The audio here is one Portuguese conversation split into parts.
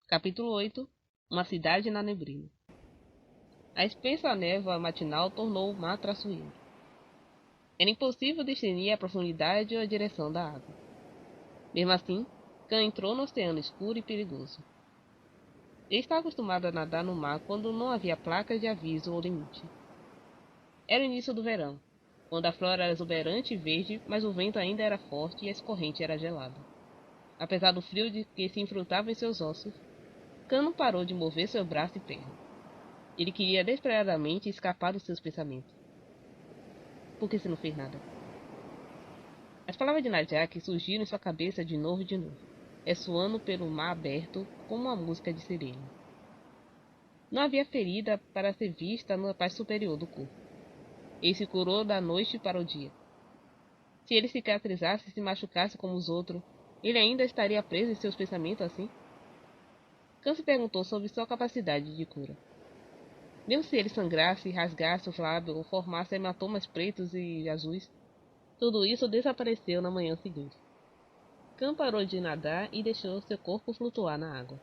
Capítulo 8. Uma cidade na neblina. A espessa névoa matinal tornou o mar traiçoeiro. Era impossível discernir a profundidade ou a direção da água. Mesmo assim, Khan entrou no oceano escuro e perigoso. Ele estava acostumado a nadar no mar quando não havia placas de aviso ou limite. Era o início do verão, quando a flora era exuberante e verde, mas o vento ainda era forte e a corrente era gelada. Apesar do frio de que se infrutava em seus ossos, Khan não parou de mover seu braço e perna. Ele queria desesperadamente escapar dos seus pensamentos. Por que você não fez nada? As palavras de Najak surgiram em sua cabeça de novo e de novo, ressoando pelo mar aberto como uma música de sirene. Não havia ferida para ser vista na parte superior do corpo. Ele se curou da noite para o dia. Se ele cicatrizasse e se machucasse como os outros, ele ainda estaria preso em seus pensamentos assim? Khan se perguntou sobre sua capacidade de cura. Mesmo se ele sangrasse, rasgasse os lábios ou formasse hematomas pretos e azuis, tudo isso desapareceu na manhã seguinte. Khan parou de nadar e deixou seu corpo flutuar na água.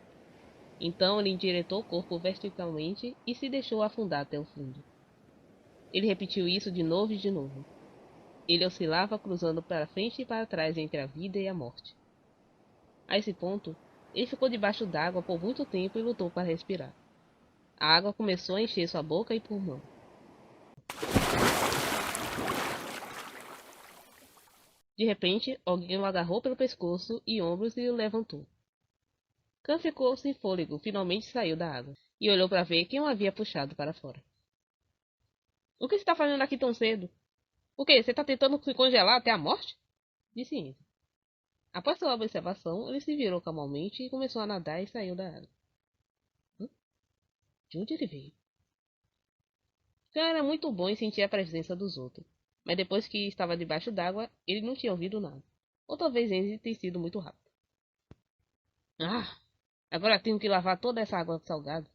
Então ele endireitou o corpo verticalmente e se deixou afundar até o fundo. Ele repetiu isso de novo e de novo. Ele oscilava cruzando para frente e para trás entre a vida e a morte. A esse ponto, ele ficou debaixo d'água por muito tempo e lutou para respirar. A água começou a encher sua boca e pulmão. De repente, alguém o agarrou pelo pescoço e ombros e o levantou. Khan ficou sem fôlego, finalmente saiu da água, e olhou para ver quem o havia puxado para fora. O que você está fazendo aqui tão cedo? O quê? Você está tentando se congelar até a morte? Disse Enzo. Após sua observação, ele se virou calmamente e começou a nadar e saiu da água. De onde ele veio? Khan era muito bom em sentir a presença dos outros, mas depois que estava debaixo d'água, ele não tinha ouvido nada. Ou talvez Enzo tenha sido muito rápido. Ah! Agora tenho que lavar toda essa água salgada.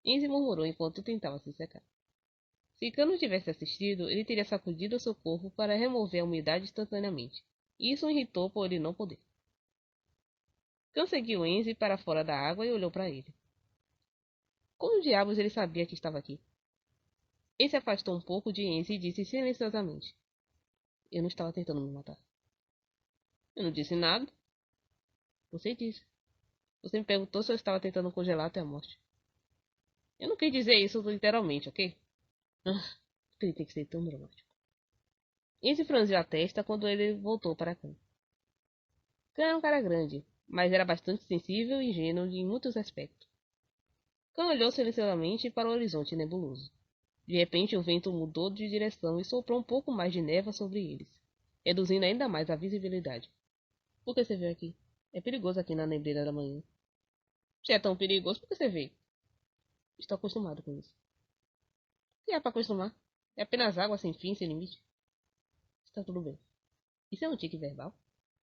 Enzo murmurou enquanto tentava se secar. Se Khan não tivesse assistido, ele teria sacudido seu corpo para remover a umidade instantaneamente. E isso o irritou por ele não poder. Khan seguiu Enzo para fora da água e olhou para ele. Como diabos ele sabia que estava aqui? Ele se afastou um pouco de Enzo e disse silenciosamente: Eu não estava tentando me matar. Eu não disse nada. Você disse. Você me perguntou se eu estava tentando congelar até a morte. Eu não quis dizer isso literalmente, ok? Ah, ele tem que ser tão dramático. Enzo franziu a testa quando ele voltou para Khan. Khan era um cara grande, mas era bastante sensível e ingênuo em muitos aspectos. Khan olhou silenciosamente para o horizonte nebuloso. De repente o vento mudou de direção e soprou um pouco mais de névoa sobre eles, reduzindo ainda mais a visibilidade. Por que você veio aqui? É perigoso aqui na neblina da manhã. Se é tão perigoso, por que você veio? Estou acostumado com isso. O que é para acostumar? É apenas água sem fim, sem limite. Está tudo bem. Isso é um tique verbal?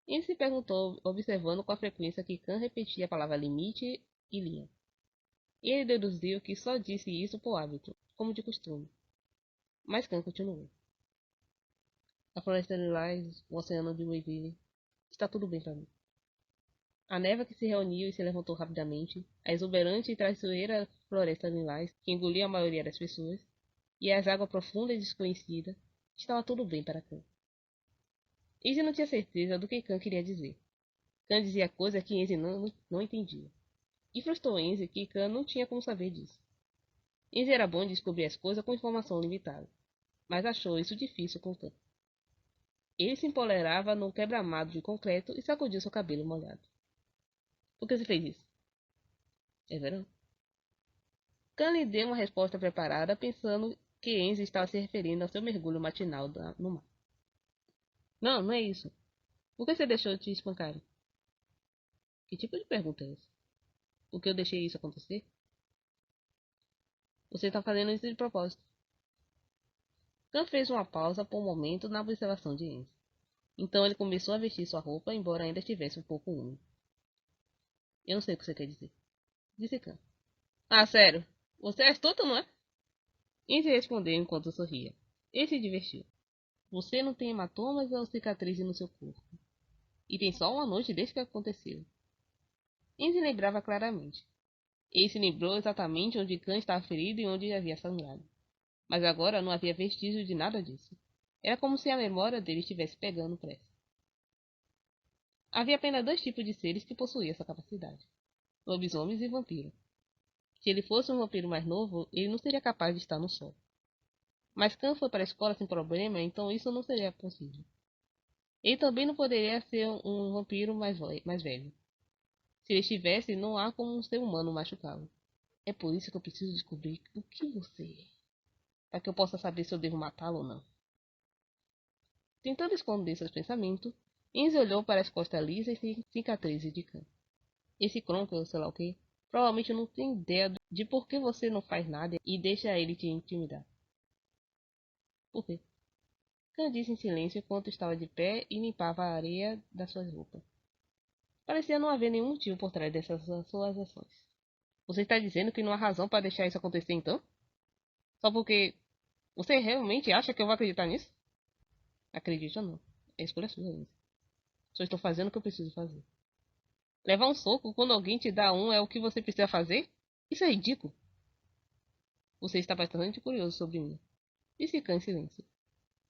Ele se perguntou, observando com a frequência que Khan repetia a palavra limite e linha. E ele deduziu que só disse isso por hábito, como de costume. Mas Khan continuou. A floresta de Lilás, o oceano de Wayville. Está tudo bem para mim. A névoa que se reuniu e se levantou rapidamente, a exuberante e traiçoeira floresta de Lilás, que engolia a maioria das pessoas, e as águas profundas e desconhecidas, estava tudo bem para Khan. Izzy não tinha certeza do que Khan queria dizer. Khan dizia coisas que Izzy não entendia. E frustrou Enzi que Khan não tinha como saber disso. Enzi era bom em descobrir as coisas com informação limitada, mas achou isso difícil com Khan. Ele se empolerava no quebra-mato de concreto e sacudiu seu cabelo molhado. Por que você fez isso? É verão. Khan lhe deu uma resposta preparada, pensando que Enzi estava se referindo ao seu mergulho matinal no mar. Não, não é isso. Por que você deixou de te espancarem? Que tipo de pergunta é essa? Por que eu deixei isso acontecer? Você está fazendo isso de propósito. Khan fez uma pausa por um momento na observação de Enzi. Então ele começou a vestir sua roupa, embora ainda estivesse um pouco úmido. Eu não sei o que você quer dizer, disse Khan. Ah, sério? Você é astuto, não é? Enzi respondeu enquanto sorria. Ele se divertiu. Você não tem hematomas ou cicatrizes no seu corpo. E tem só uma noite desde que aconteceu. Enzi lembrava claramente. Ele se lembrou exatamente onde Khan estava ferido e onde havia sangrado. Mas agora não havia vestígio de nada disso. Era como se a memória dele estivesse pegando pressa. Havia apenas dois tipos de seres que possuíam essa capacidade: lobisomens e vampiros. Se ele fosse um vampiro mais novo, ele não seria capaz de estar no sol. Mas Khan foi para a escola sem problema, então isso não seria possível. Ele também não poderia ser um vampiro mais velho. Se ele estivesse, não há como um ser humano machucá-lo. É por isso que eu preciso descobrir o que você é, para que eu possa saber se eu devo matá-lo ou não. Tentando esconder seus pensamentos, Enzo olhou para as costas lisas e cicatrizes de Khan. Esse Kronk, sei lá o que, provavelmente não tem ideia de por que você não faz nada e deixa ele te intimidar. Por quê? Khan disse em silêncio enquanto estava de pé e limpava a areia das suas roupas. Parecia não haver nenhum motivo por trás dessas suas ações. Você está dizendo que não há razão para deixar isso acontecer então? Só porque você realmente acha que eu vou acreditar nisso? Acredite ou não. É escolha sua, Enzo. Só estou fazendo o que eu preciso fazer. Levar um soco quando alguém te dá um é o que você precisa fazer? Isso é ridículo. Você está bastante curioso sobre mim. Disse Khan em silêncio.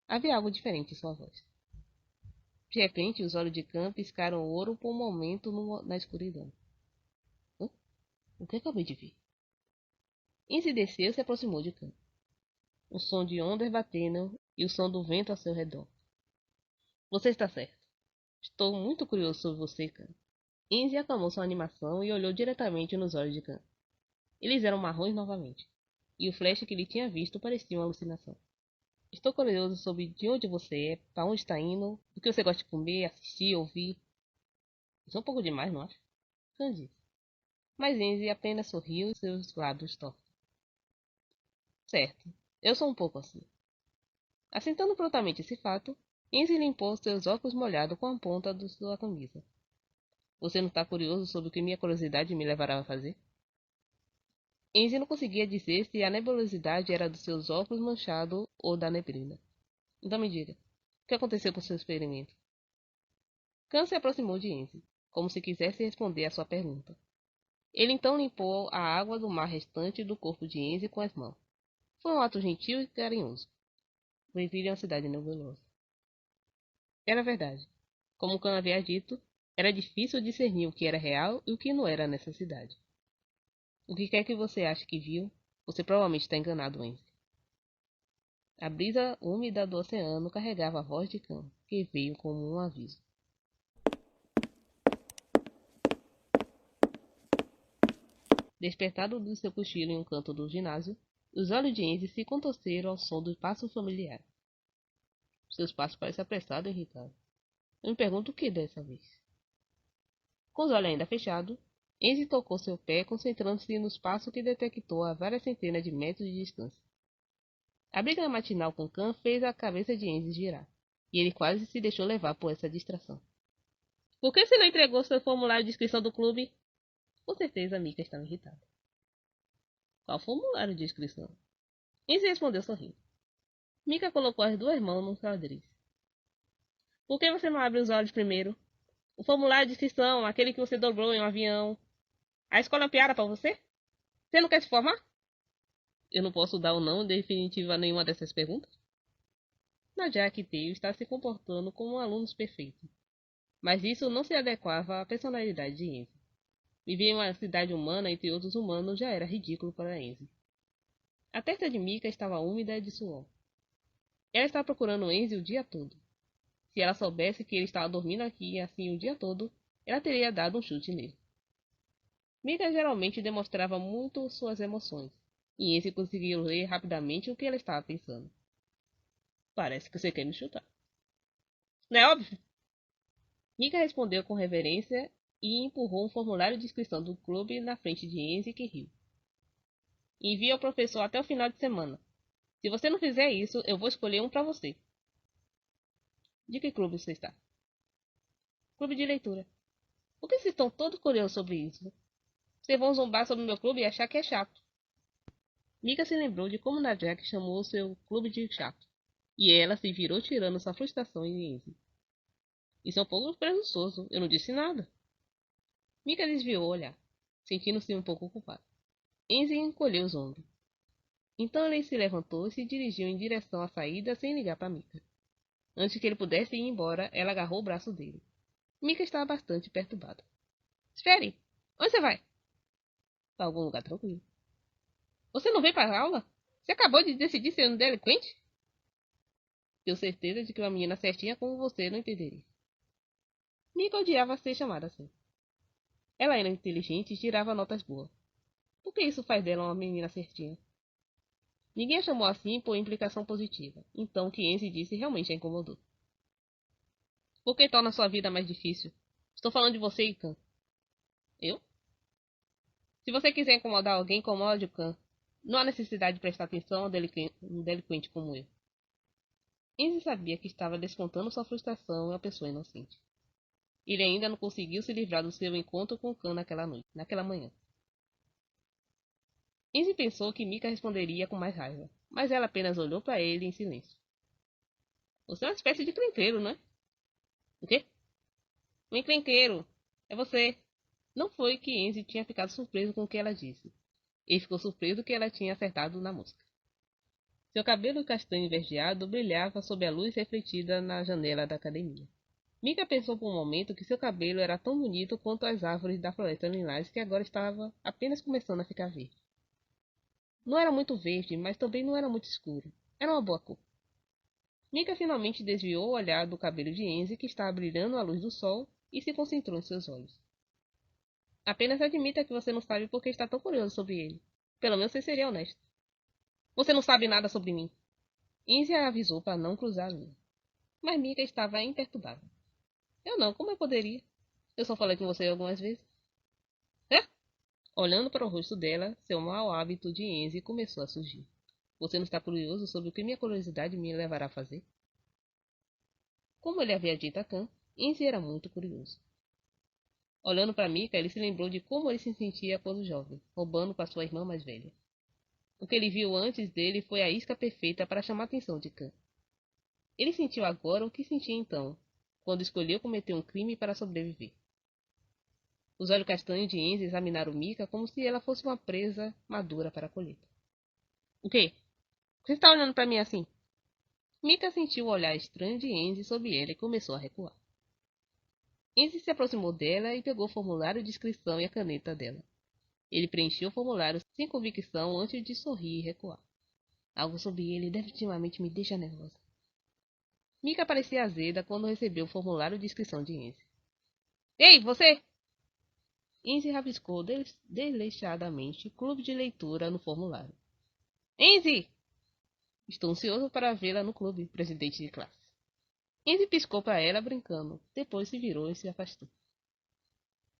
Havia algo diferente em sua voz. De repente, os olhos de Khan piscaram ouro por um momento na escuridão. Hã? O que acabei de ver? Enzi desceu e se aproximou de Khan. O som de ondas batendo e o som do vento ao seu redor. Você está certo. Estou muito curioso sobre você, Khan. Enzi acalmou sua animação e olhou diretamente nos olhos de Khan. Eles eram marrons novamente, e o flash que ele tinha visto parecia uma alucinação. Estou curioso sobre de onde você é, para onde está indo, o que você gosta de comer, assistir, ouvir. Isso é um pouco demais, não acha? Khan disse. Mas Enzi apenas sorriu e seus lábios tortos. Certo, eu sou um pouco assim. Assentando prontamente esse fato, Enzi limpou seus óculos molhados com a ponta da sua camisa. Você não está curioso sobre o que minha curiosidade me levará a fazer? Enzi não conseguia dizer se a nebulosidade era dos seus óculos manchados ou da neblina. Então me diga, o que aconteceu com seu experimento? Khan se aproximou de Enzi, como se quisesse responder à sua pergunta. Ele então limpou a água do mar restante do corpo de Enzi com as mãos. Foi um ato gentil e carinhoso. Bem-vindo a uma cidade nebulosa. Era verdade. Como Khan havia dito, era difícil discernir o que era real e o que não era nessa cidade. O que quer que você ache que viu, você provavelmente está enganado, Enzi. A brisa úmida do oceano carregava a voz de Khan, que veio como um aviso. Despertado do seu cochilo em um canto do ginásio, os olhos de Enzi se contorceram ao som do passo familiar. Seus passos parecem apressados e irritados. Eu me pergunto o que dessa vez. Com os olhos ainda fechados, Enzi tocou seu pé, concentrando-se nos passos que detectou a várias centenas de metros de distância. A briga matinal com Khan fez a cabeça de Enzi girar, e ele quase se deixou levar por essa distração. Por que você não entregou seu formulário de inscrição do clube? Com certeza Mika estava irritada. Qual formulário de inscrição? Enzi respondeu sorrindo. Mika colocou as duas mãos no quadris. Por que você não abre os olhos primeiro? O formulário de inscrição, aquele que você dobrou em um avião. A escola é uma piada pra você? Você não quer se formar? Eu não posso dar o não definitivo a nenhuma dessas perguntas. Najak Teo está se comportando como um aluno perfeito. Mas isso não se adequava à personalidade de Enzi. Viver em uma cidade humana entre outros humanos já era ridículo para Enzi. A testa de Mika estava úmida de suor. Ela estava procurando Enzi o dia todo. Se ela soubesse que ele estava dormindo aqui assim o dia todo, ela teria dado um chute nele. Mika geralmente demonstrava muito suas emoções, e Enzi conseguiu ler rapidamente o que ela estava pensando. Parece que você quer me chutar. Não é óbvio? Mika respondeu com reverência e empurrou um formulário de inscrição do clube na frente de Enzi, que riu. Envie ao professor até o final de semana. Se você não fizer isso, eu vou escolher um para você. De que clube você está? Clube de leitura. Por que vocês estão todos curiosos sobre isso? Vocês vão zombar sobre o meu clube e achar que é chato. Mika se lembrou de como Najak chamou seu clube de chato. E ela se virou tirando sua frustração em Enzi. Isso é um pouco presunçoso. Eu não disse nada. Mika desviou o olhar, sentindo-se um pouco culpado. Enzi encolheu os ombros. Então ele se levantou e se dirigiu em direção à saída sem ligar para Mika. Antes que ele pudesse ir embora, ela agarrou o braço dele. Mika estava bastante perturbada. Espere! Onde você vai? Para algum lugar tranquilo. Você não veio para a aula? Você acabou de decidir ser um delinquente? Tenho certeza de que uma menina certinha como você não entenderia. Mika odiava ser chamada assim. Ela era inteligente e tirava notas boas. Por que isso faz dela uma menina certinha? Ninguém a chamou assim por implicação positiva, então o que Enzi disse realmente a incomodou. Por que torna sua vida mais difícil? Estou falando de você, Ikan. Eu? Se você quiser incomodar alguém, incomode o Khan. Não há necessidade de prestar atenção a um delinquente como eu. Enzi sabia que estava descontando sua frustração em uma pessoa inocente. Ele ainda não conseguiu se livrar do seu encontro com Khan naquela manhã. Enzi pensou que Mika responderia com mais raiva, mas ela apenas olhou para ele em silêncio. Você é uma espécie de encrenqueiro, não é? O quê? Um encrenqueiro. É você. Não foi que Enzi tinha ficado surpreso com o que ela disse. Ele ficou surpreso que ela tinha acertado na música. Seu cabelo castanho esverdeado brilhava sob a luz refletida na janela da academia. Mika pensou por um momento que seu cabelo era tão bonito quanto as árvores da floresta lilás que agora estava apenas começando a ficar verde. Não era muito verde, mas também não era muito escuro. Era uma boa cor. Mika finalmente desviou o olhar do cabelo de Enzi, que estava brilhando à luz do sol, e se concentrou em seus olhos. Apenas admita que você não sabe por que está tão curioso sobre ele. Pelo menos você seria honesto. Você não sabe nada sobre mim. Enzi a avisou para não cruzar a linha. Mas Mika estava imperturbável. Eu não, como eu poderia? Eu só falei com você algumas vezes. É? Olhando para o rosto dela, seu mau hábito de Enzi começou a surgir. Você não está curioso sobre o que minha curiosidade me levará a fazer? Como ele havia dito a Khan, Enzi era muito curioso. Olhando para Mika, ele se lembrou de como ele se sentia quando jovem, roubando com a sua irmã mais velha. O que ele viu antes dele foi a isca perfeita para chamar a atenção de Khan. Ele sentiu agora o que sentia então, quando escolheu cometer um crime para sobreviver. Os olhos castanhos de Enzi examinaram Mika como se ela fosse uma presa madura para a colheita. O quê? Você está olhando para mim assim? Mika sentiu o olhar estranho de Enzi sobre ela e começou a recuar. Enzi se aproximou dela e pegou o formulário de inscrição e a caneta dela. Ele preencheu o formulário sem convicção antes de sorrir e recuar. Algo sobre ele definitivamente me deixa nervosa. Mika parecia azeda quando recebeu o formulário de inscrição de Enzi. Ei, você! Enzi rabiscou desleixadamente clube de leitura no formulário. Enzi! Estou ansioso para vê-la no clube, presidente de classe. Enzi piscou para ela, brincando. Depois se virou e se afastou.